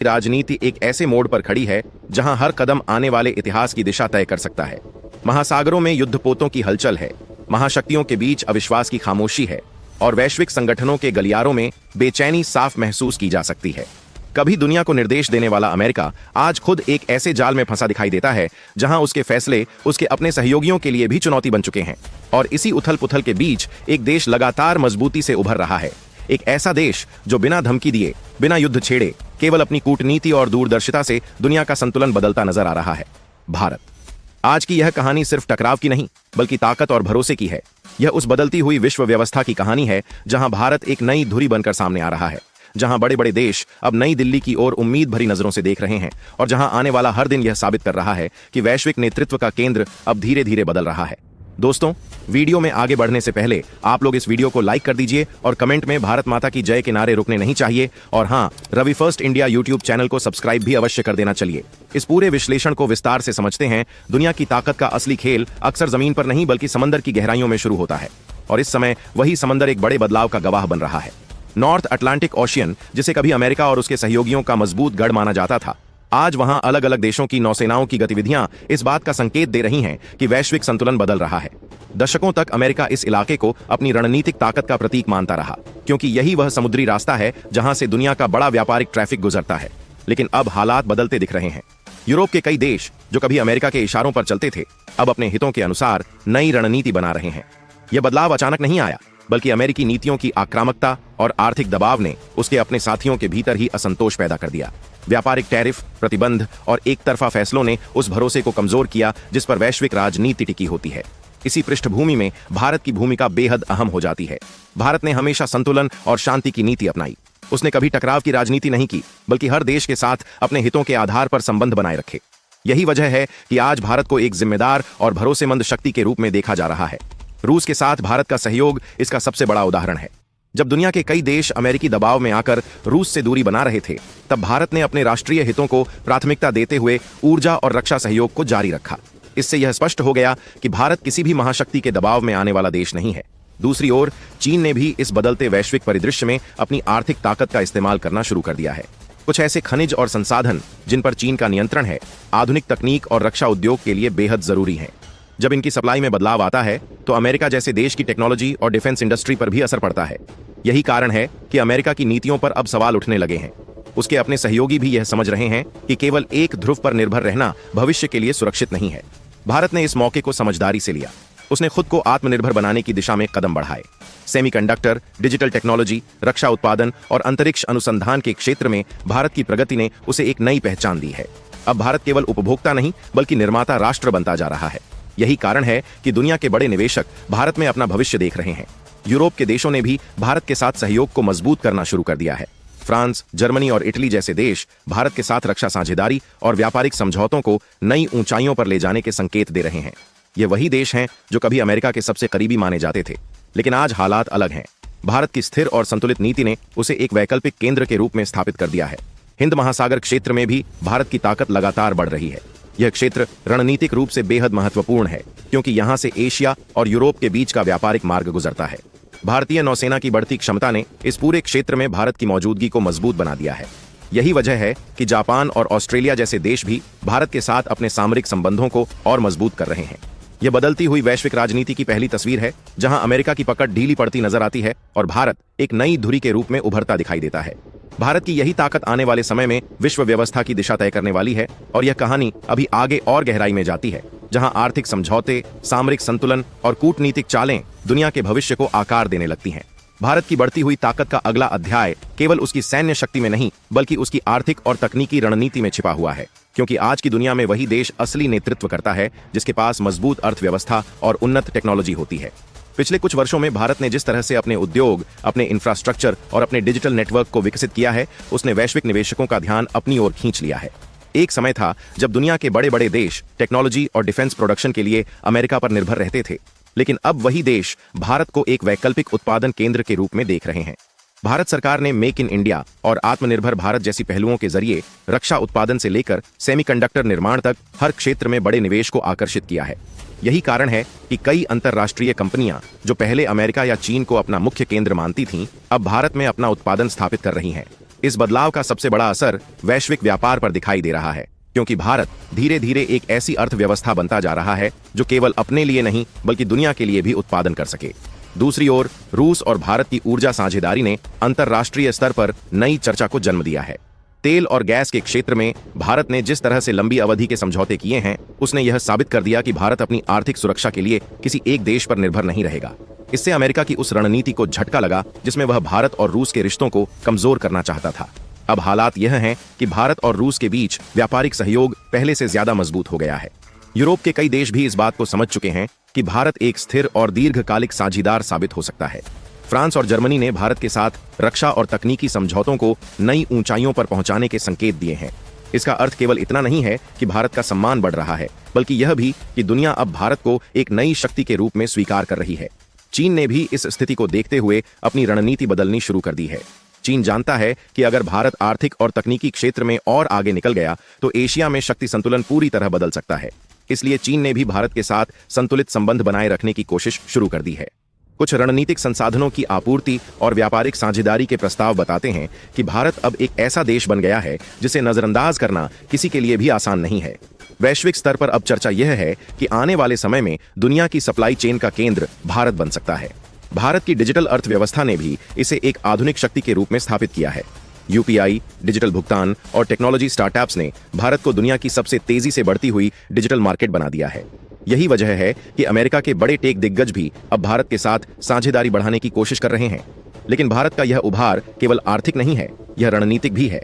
राजनीति एक ऐसे मोड़ पर खड़ी है जहां हर कदम आने वाले इतिहास की दिशा तय कर सकता है। महासागरों में युद्धपोतों की हलचल है, महाशक्तियों के बीच अविश्वास की खामोशी है और वैश्विक संगठनों के गलियारों में बेचैनी साफ महसूस की जा सकती है। कभी दुनिया को निर्देश देने वाला अमेरिका आज खुद एक ऐसे जाल में फंसा दिखाई देता है जहां उसके फैसले उसके अपने सहयोगियों के लिए भी चुनौती बन चुके हैं। और इसी उथल पुथल के बीच एक देश लगातार मजबूती से उभर रहा है। एक ऐसा देश जो बिना धमकी दिए, बिना युद्ध छेड़े, केवल अपनी कूटनीति और दूरदर्शिता से दुनिया का संतुलन बदलता नजर आ रहा है, भारत। आज की यह कहानी सिर्फ टकराव की नहीं, बल्कि ताकत और भरोसे की है। यह उस बदलती हुई विश्व व्यवस्था की कहानी है जहां भारत एक नई धुरी बनकर सामने आ रहा है, जहां बड़े बड़े देश अब नई दिल्ली की ओर उम्मीद भरी नजरों से देख रहे हैं और जहां आने वाला हर दिन यह साबित कर रहा है कि वैश्विक नेतृत्व का केंद्र अब धीरे धीरे बदल रहा है। दोस्तों, वीडियो में आगे बढ़ने से पहले आप लोग इस वीडियो को लाइक कर दीजिए और कमेंट में भारत माता की जय के नारे रुकने नहीं चाहिए। और हाँ, Ravi first India YouTube channel को सब्सक्राइब भी अवश्य कर देना। चलिए इस पूरे विश्लेषण को विस्तार से समझते हैं। दुनिया की ताकत का असली खेल अक्सर जमीन पर नहीं बल्कि समंदर की गहराइयों में शुरू होता है और इस समय वही समंदर एक बड़े बदलाव का गवाह बन रहा है। नॉर्थ अटलांटिक ओशियन, जिसे कभी अमेरिका और उसके सहयोगियों का मजबूत गढ़ माना जाता था, आज वहां अलग अलग देशों की नौसेनाओं की गतिविधियां इस बात का संकेत दे रही हैं कि वैश्विक संतुलन बदल रहा है। दशकों तक अमेरिका इस इलाके को अपनी रणनीतिक ताकत का प्रतीक मानता रहा, क्योंकि यही वह समुद्री रास्ता है जहां से दुनिया का बड़ा व्यापारिक ट्रैफिक गुजरता है। लेकिन अब हालात बदलते दिख रहे हैं। यूरोप के कई देश जो कभी अमेरिका के इशारों पर चलते थे, अब अपने हितों के अनुसार नई रणनीति बना रहे हैं। यह बदलाव अचानक नहीं आया, बल्कि अमेरिकी नीतियों की आक्रामकता और आर्थिक दबाव ने उसके अपने साथियों के भीतर ही असंतोष पैदा कर दिया। व्यापारिक टैरिफ, प्रतिबंध और एक तरफा फैसलों ने उस भरोसे को कमजोर किया जिस पर वैश्विक राजनीति टिकी होती है। इसी पृष्ठभूमि में भारत की भूमिका बेहद अहम हो जाती है। भारत ने हमेशा संतुलन और शांति की नीति अपनाई। उसने कभी टकराव की राजनीति नहीं की, बल्कि हर देश के साथ अपने हितों के आधार पर संबंध बनाए रखे। यही वजह है कि आज भारत को एक जिम्मेदार और भरोसेमंद शक्ति के रूप में देखा जा रहा है। रूस के साथ भारत का सहयोग इसका सबसे बड़ा उदाहरण है। जब दुनिया के कई देश अमेरिकी दबाव में आकर रूस से दूरी बना रहे थे, तब भारत ने अपने राष्ट्रीय हितों को प्राथमिकता देते हुए ऊर्जा और रक्षा सहयोग को जारी रखा। इससे यह स्पष्ट हो गया कि भारत किसी भी महाशक्ति के दबाव में आने वाला देश नहीं है। दूसरी ओर चीन ने भी इस बदलते वैश्विक परिदृश्य में अपनी आर्थिक ताकत का इस्तेमाल करना शुरू कर दिया है। कुछ ऐसे खनिज और संसाधन जिन पर चीन का नियंत्रण है, आधुनिक तकनीक और रक्षा उद्योग के लिए बेहद जरूरी हैं। जब इनकी सप्लाई में बदलाव आता है तो अमेरिका जैसे देश की टेक्नोलॉजी और डिफेंस इंडस्ट्री पर भी असर पड़ता है। यही कारण है कि अमेरिका की नीतियों पर अब सवाल उठने लगे हैं। उसके अपने सहयोगी भी यह समझ रहे हैं कि केवल एक ध्रुव पर निर्भर रहना भविष्य के लिए सुरक्षित नहीं है। भारत ने इस मौके को समझदारी से लिया। उसने खुद को आत्मनिर्भर बनाने की दिशा में कदम बढ़ाए। सेमीकंडक्टर, डिजिटल टेक्नोलॉजी, रक्षा उत्पादन और अंतरिक्ष अनुसंधान के क्षेत्र में भारत की प्रगति ने उसे एक नई पहचान दी है। अब भारत केवल उपभोक्ता नहीं बल्कि निर्माता राष्ट्र बनता जा रहा है। यही कारण है कि दुनिया के बड़े निवेशक भारत में अपना भविष्य देख रहे हैं। यूरोप के देशों ने भी भारत के साथ सहयोग को मजबूत करना शुरू कर दिया है। फ्रांस, जर्मनी और इटली जैसे देश भारत के साथ रक्षा साझेदारी और व्यापारिक समझौतों को नई ऊंचाइयों पर ले जाने के संकेत दे रहे हैं। ये वही देश हैं जो कभी अमेरिका के सबसे करीबी माने जाते थे, लेकिन आज हालात अलग हैं। भारत की स्थिर और संतुलित नीति ने उसे एक वैकल्पिक केंद्र के रूप में स्थापित कर दिया है। हिंद महासागर क्षेत्र में भी भारत की ताकत लगातार बढ़ रही है। यह क्षेत्र रणनीतिक रूप से बेहद महत्वपूर्ण है, क्योंकि यहां से एशिया और यूरोप के बीच का व्यापारिक मार्ग गुजरता है। भारतीय नौसेना की बढ़ती क्षमता ने इस पूरे क्षेत्र में भारत की मौजूदगी को मजबूत बना दिया है। यही वजह है कि जापान और ऑस्ट्रेलिया जैसे देश भी भारत के साथ अपने सामरिक संबंधों को और मजबूत कर रहे हैं। यह बदलती हुई वैश्विक राजनीति की पहली तस्वीर है, जहां अमेरिका की पकड़ ढीली पड़ती नजर आती है और भारत एक नई धुरी के रूप में उभरता दिखाई देता है। भारत की यही ताकत आने वाले समय में विश्व व्यवस्था की दिशा तय करने वाली है और यह कहानी अभी आगे और गहराई में जाती है, जहां आर्थिक समझौते, सामरिक संतुलन और कूटनीतिक चालें दुनिया के भविष्य को आकार देने लगती हैं। भारत की बढ़ती हुई ताकत का अगला अध्याय केवल उसकी सैन्य शक्ति में नहीं, बल्कि उसकी आर्थिक और तकनीकी रणनीति में छिपा हुआ है, क्योंकि आज की दुनिया में वही देश असली नेतृत्व करता है जिसके पास मजबूत अर्थव्यवस्था और उन्नत टेक्नोलॉजी होती है। पिछले कुछ वर्षों में भारत ने जिस तरह से अपने उद्योग, अपने इंफ्रास्ट्रक्चर और अपने डिजिटल नेटवर्क को विकसित किया है, उसने वैश्विक निवेशकों का ध्यान अपनी ओर खींच लिया है। एक समय था जब दुनिया के बड़े बड़े देश टेक्नोलॉजी और डिफेंस प्रोडक्शन के लिए अमेरिका पर निर्भर रहते थे, लेकिन अब वही देश भारत को एक वैकल्पिक उत्पादन केंद्र के रूप में देख रहे हैं। भारत सरकार ने मेक इन इंडिया और आत्मनिर्भर भारत जैसी पहलुओं के जरिए रक्षा उत्पादन से लेकर सेमीकंडक्टर निर्माण तक हर क्षेत्र में बड़े निवेश को आकर्षित किया है। यही कारण है कि कई अंतर्राष्ट्रीय कंपनियां जो पहले अमेरिका या चीन को अपना मुख्य केंद्र मानती थीं, अब भारत में अपना उत्पादन स्थापित कर रही हैं। इस बदलाव का सबसे बड़ा असर वैश्विक व्यापार पर दिखाई दे रहा है, क्योंकि भारत धीरे धीरे एक ऐसी अर्थव्यवस्था बनता जा रहा है जो केवल अपने लिए नहीं बल्कि दुनिया के लिए भी उत्पादन कर सके। दूसरी ओर रूस और भारत की ऊर्जा साझेदारी ने अंतर्राष्ट्रीय स्तर पर नई चर्चा को जन्म दिया है। तेल और गैस के क्षेत्र में भारत ने जिस तरह से लंबी अवधि के समझौते किए हैं, उसने यह साबित कर दिया कि भारत अपनी आर्थिक सुरक्षा के लिए किसी एक देश पर निर्भर नहीं रहेगा। इससे अमेरिका की उस रणनीति को झटका लगा जिसमें वह भारत और रूस के रिश्तों को कमजोर करना चाहता था। अब हालात यह हैं कि भारत और रूस के बीच व्यापारिक सहयोग पहले से ज्यादा मजबूत हो गया है। यूरोप के कई देश भी इस बात को समझ चुके हैं कि भारत एक स्थिर और दीर्घकालिक साझेदार साबित हो सकता है। फ्रांस और जर्मनी ने भारत के साथ रक्षा और तकनीकी समझौतों को नई ऊंचाइयों पर पहुंचाने के संकेत दिए हैं। इसका अर्थ केवल इतना नहीं है कि भारत का सम्मान बढ़ रहा है, बल्कि यह भी कि दुनिया अब भारत को एक नई शक्ति के रूप में स्वीकार कर रही है। चीन ने भी इस स्थिति को देखते हुए अपनी रणनीति बदलनी शुरू कर दी है। चीन जानता है कि अगर भारत आर्थिक और तकनीकी क्षेत्र में और आगे निकल गया तो एशिया में शक्ति संतुलन पूरी तरह बदल सकता है। इसलिए चीन ने भी भारत के साथ संतुलित संबंध बनाए रखने की कोशिश शुरू कर दी है। कुछ रणनीतिक संसाधनों की आपूर्ति और व्यापारिक साझेदारी के प्रस्ताव बताते हैं कि भारत अब एक ऐसा देश बन गया है जिसे नजरअंदाज करना किसी के लिए भी आसान नहीं है। वैश्विक स्तर पर अब चर्चा यह है कि आने वाले समय में दुनिया की सप्लाई चेन का केंद्र भारत बन सकता है। भारत की डिजिटल अर्थव्यवस्था ने भी इसे एक आधुनिक शक्ति के रूप में स्थापित किया है। यूपीआई, डिजिटल भुगतान और टेक्नोलॉजी स्टार्टअप्स ने भारत को दुनिया की सबसे तेजी से बढ़ती हुई डिजिटल मार्केट बना दिया है। यही वजह है कि अमेरिका के बड़े टेक दिग्गज भी अब भारत के साथ साझेदारी बढ़ाने की कोशिश कर रहे हैं। लेकिन भारत का यह उभार केवल आर्थिक नहीं है, यह रणनीतिक भी है।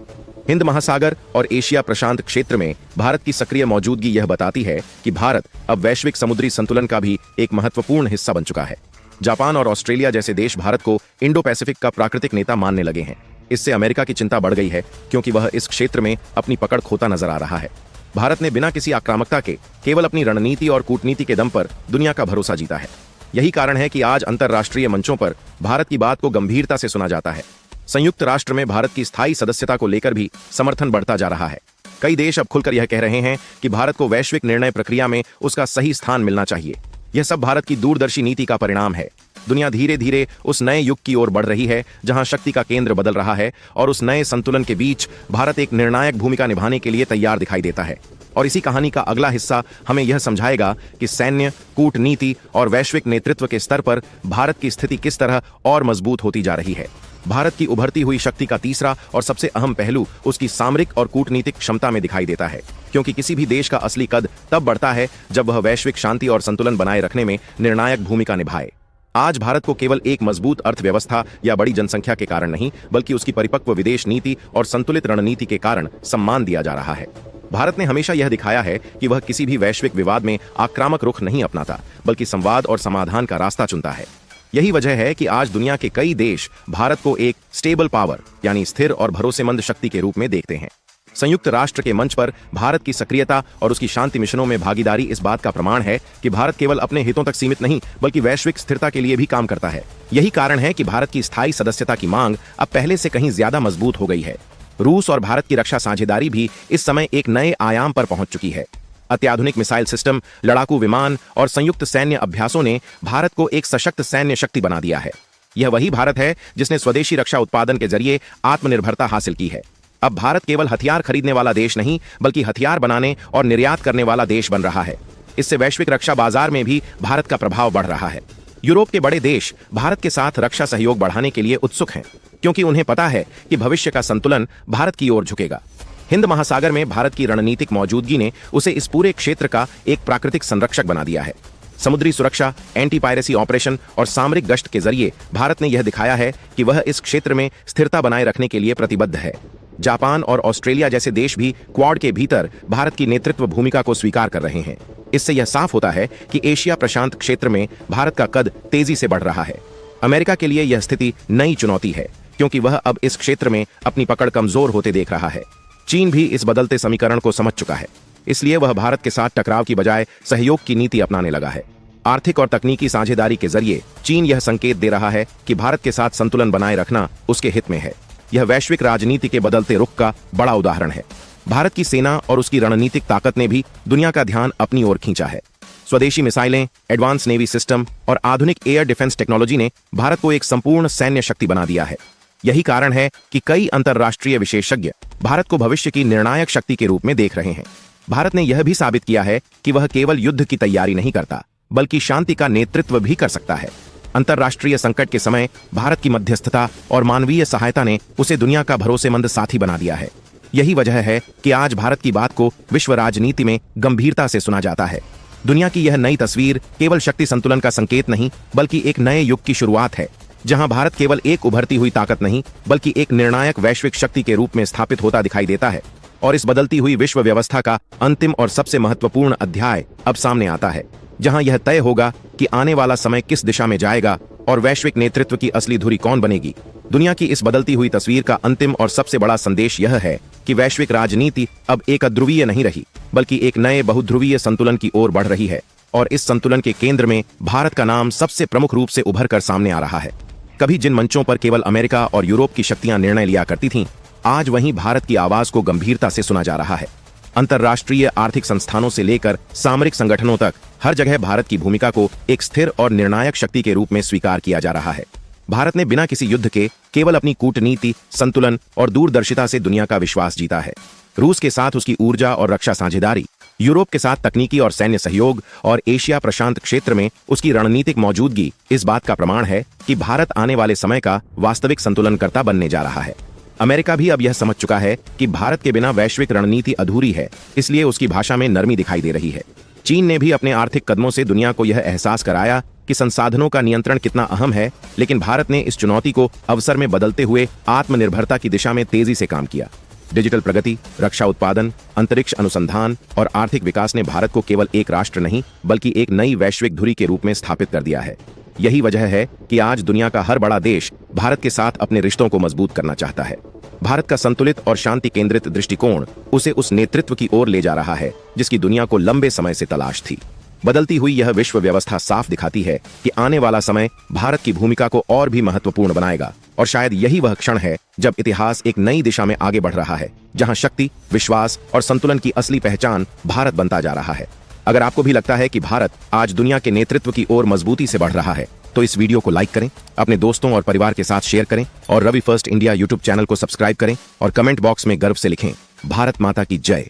हिंद महासागर और एशिया प्रशांत क्षेत्र में भारत की सक्रिय मौजूदगी यह बताती है कि भारत अब वैश्विक समुद्री संतुलन का भी एक महत्वपूर्ण हिस्सा बन चुका है। जापान और ऑस्ट्रेलिया जैसे देश भारत को इंडो पैसिफिक का प्राकृतिक नेता मानने लगे हैं। इससे अमेरिका की चिंता बढ़ गई है, क्योंकि वह इस क्षेत्र में अपनी पकड़ खोता नजर आ रहा है। भारत ने बिना किसी आक्रामकता के केवल अपनी रणनीति और कूटनीति के दम पर दुनिया का भरोसा जीता है। यही कारण है कि आज अंतर्राष्ट्रीय मंचों पर भारत की बात को गंभीरता से सुना जाता है। संयुक्त राष्ट्र में भारत की स्थायी सदस्यता को लेकर भी समर्थन बढ़ता जा रहा है। कई देश अब खुलकर यह कह रहे हैं कि भारत को वैश्विक निर्णय प्रक्रिया में उसका सही स्थान मिलना चाहिए। यह सब भारत की दूरदर्शी नीति का परिणाम है। दुनिया धीरे धीरे उस नए युग की ओर बढ़ रही है जहां शक्ति का केंद्र बदल रहा है, और उस नए संतुलन के बीच भारत एक निर्णायक भूमिका निभाने के लिए तैयार दिखाई देता है। और इसी कहानी का अगला हिस्सा हमें यह समझाएगा कि सैन्य, कूटनीति और वैश्विक नेतृत्व के स्तर पर भारत की स्थिति किस तरह और मजबूत होती जा रही है। भारत की उभरती हुई शक्ति का तीसरा और सबसे अहम पहलू उसकी सामरिक और कूटनीतिक क्षमता में दिखाई देता है, क्योंकि किसी भी देश का असली कद तब बढ़ता है जब वह वैश्विक शांति और संतुलन बनाए रखने में निर्णायक भूमिका निभाए। आज भारत को केवल एक मजबूत अर्थव्यवस्था या बड़ी जनसंख्या के कारण नहीं, बल्कि उसकी परिपक्व विदेश नीति और संतुलित रणनीति के कारण सम्मान दिया जा रहा है। भारत ने हमेशा यह दिखाया है कि वह किसी भी वैश्विक विवाद में आक्रामक रुख नहीं अपनाता, बल्कि संवाद और समाधान का रास्ता चुनता है। यही वजह है कि आज दुनिया के कई देश भारत को एक स्टेबल पावर यानी स्थिर और भरोसेमंद शक्ति के रूप में देखते हैं। संयुक्त राष्ट्र के मंच पर भारत की सक्रियता और उसकी शांति मिशनों में भागीदारी इस बात का प्रमाण है कि भारत केवल अपने हितों तक सीमित नहीं, बल्कि वैश्विक स्थिरता के लिए भी काम करता है। यही कारण है कि भारत की स्थायी सदस्यता की मांग अब पहले से कहीं ज्यादा मजबूत हो गई है। रूस और भारत की रक्षा साझेदारी भी इस समय एक नए आयाम पर पहुंच चुकी है। अत्याधुनिक मिसाइल सिस्टम, लड़ाकू विमान और संयुक्त सैन्य अभ्यासों ने भारत को एक सशक्त सैन्य शक्ति बना दिया है। यह वही भारत है जिसने स्वदेशी रक्षा उत्पादन के जरिए आत्मनिर्भरता हासिल की है। अब भारत केवल हथियार खरीदने वाला देश नहीं, बल्कि हथियार बनाने और निर्यात करने वाला देश बन रहा है। इससे वैश्विक रक्षा बाजार में भी भारत का प्रभाव बढ़ रहा है। यूरोप के बड़े देश भारत के साथ रक्षा सहयोग बढ़ाने के लिए उत्सुक हैं, क्योंकि उन्हें पता है कि भविष्य का संतुलन भारत की ओर झुकेगा। हिंद महासागर में भारत की रणनीतिक मौजूदगी ने उसे इस पूरे क्षेत्र का एक प्राकृतिक संरक्षक बना दिया है। समुद्री सुरक्षा, एंटी पायरेसी ऑपरेशन और सामरिक गश्त के जरिए भारत ने यह दिखाया है कि वह इस क्षेत्र में स्थिरता बनाए रखने के लिए प्रतिबद्ध है। जापान और ऑस्ट्रेलिया जैसे देश भी क्वाड के भीतर भारत की नेतृत्व भूमिका को स्वीकार कर रहे हैं। इससे यह साफ होता है कि एशिया प्रशांत क्षेत्र में भारत का कद तेजी से बढ़ रहा है। अमेरिका के लिए यह स्थिति नई चुनौती है, क्योंकि वह अब इस क्षेत्र में अपनी पकड़ कमजोर होते देख रहा है। चीन भी इस बदलते समीकरण को समझ चुका है, इसलिए वह भारत के साथ टकराव की बजाय सहयोग की नीति अपनाने लगा है। आर्थिक और तकनीकी साझेदारी के जरिए चीन यह संकेत दे रहा है कि भारत के साथ संतुलन बनाए रखना उसके हित में है। यह वैश्विक राजनीति के बदलते रुख का बड़ा उदाहरण है। भारत की सेना और उसकी रणनीतिक ताकत ने भी दुनिया का ध्यान अपनी ओर खींचा है। स्वदेशी मिसाइलें, एडवांस नेवी सिस्टम और आधुनिक एयर डिफेंस टेक्नोलॉजी ने भारत को एक संपूर्ण सैन्य शक्ति बना दिया है। यही कारण है कि कई अंतर्राष्ट्रीय विशेषज्ञ भारत को भविष्य की निर्णायक शक्ति के रूप में देख रहे हैं। भारत ने यह भी साबित किया है कि वह केवल युद्ध की तैयारी नहीं करता, बल्कि शांति का नेतृत्व भी कर सकता है। अंतर्राष्ट्रीय संकट के समय भारत की मध्यस्थता और मानवीय सहायता ने उसे दुनिया का भरोसेमंद साथी बना दिया है। यही वजह है कि आज भारत की बात को विश्व राजनीति में गंभीरता से सुना जाता है। दुनिया की यह नई तस्वीर केवल शक्ति संतुलन का संकेत नहीं, बल्कि एक नए युग की शुरुआत है, जहां भारत केवल एक उभरती हुई ताकत नहीं, बल्कि एक निर्णायक वैश्विक शक्ति के रूप में स्थापित होता दिखाई देता है। और इस बदलती हुई विश्व व्यवस्था का अंतिम और सबसे महत्वपूर्ण अध्याय अब सामने आता है, जहां यह तय होगा कि आने वाला समय किस दिशा में जाएगा और वैश्विक नेतृत्व की असली धुरी कौन बनेगी। दुनिया की इस बदलती हुई तस्वीर का अंतिम और सबसे बड़ा संदेश यह है कि वैश्विक राजनीति अब एक ध्रुवीय नहीं रही, बल्कि एक नए बहुध्रुवीय संतुलन की ओर बढ़ रही है। और इस संतुलन के केंद्र में भारत का नाम सबसे प्रमुख रूप से उभर कर सामने आ रहा है। कभी जिन मंचों पर केवल अमेरिका और यूरोप की शक्तियां निर्णय लिया करती थीं, आज वहीं भारत की आवाज को गंभीरता से सुना जा रहा है। अंतर्राष्ट्रीय आर्थिक संस्थानों से लेकर सामरिक संगठनों तक हर जगह भारत की भूमिका को एक स्थिर और निर्णायक शक्ति के रूप में स्वीकार किया जा रहा है। भारत ने बिना किसी युद्ध के केवल अपनी कूटनीति, संतुलन और दूरदर्शिता से दुनिया का विश्वास जीता है। रूस के साथ उसकी ऊर्जा और रक्षा साझेदारी, यूरोप के साथ तकनीकी और सैन्य सहयोग और एशिया प्रशांत क्षेत्र में उसकी रणनीतिक मौजूदगी इस बात का प्रमाण है कि भारत आने वाले समय का वास्तविक संतुलनकर्ता बनने जा रहा है। अमेरिका भी अब यह समझ चुका है कि भारत के बिना वैश्विक रणनीति अधूरी है, इसलिए उसकी भाषा में नरमी दिखाई दे रही है। चीन ने भी अपने आर्थिक कदमों से दुनिया को यह एहसास कराया कि संसाधनों का नियंत्रण कितना अहम है, लेकिन भारत ने इस चुनौती को अवसर में बदलते हुए आत्मनिर्भरता की दिशा में तेजी से काम किया। डिजिटल प्रगति, रक्षा उत्पादन, अंतरिक्ष अनुसंधान और आर्थिक विकास ने भारत को केवल एक राष्ट्र नहीं, बल्कि एक नई वैश्विक धुरी के रूप में स्थापित कर दिया है। यही वजह है कि आज दुनिया का हर बड़ा देश भारत के साथ अपने रिश्तों को मजबूत करना चाहता है। भारत का संतुलित और शांति केंद्रित दृष्टिकोण उसे उस नेतृत्व की ओर ले जा रहा है जिसकी दुनिया को लंबे समय से तलाश थी। बदलती हुई यह विश्व व्यवस्था साफ दिखाती है कि आने वाला समय भारत की भूमिका को और भी महत्वपूर्ण बनाएगा, और शायद यही वह क्षण है जब इतिहास एक नई दिशा में आगे बढ़ रहा है, जहां शक्ति, विश्वास और संतुलन की असली पहचान भारत बनता जा रहा है। अगर आपको भी लगता है कि भारत आज दुनिया के नेतृत्व की ओर मजबूती से बढ़ रहा है, तो इस वीडियो को लाइक करें, अपने दोस्तों और परिवार के साथ शेयर करें और Ravi first India YouTube channel को सब्सक्राइब करें और कमेंट बॉक्स में गर्व से लिखें, भारत माता की जय।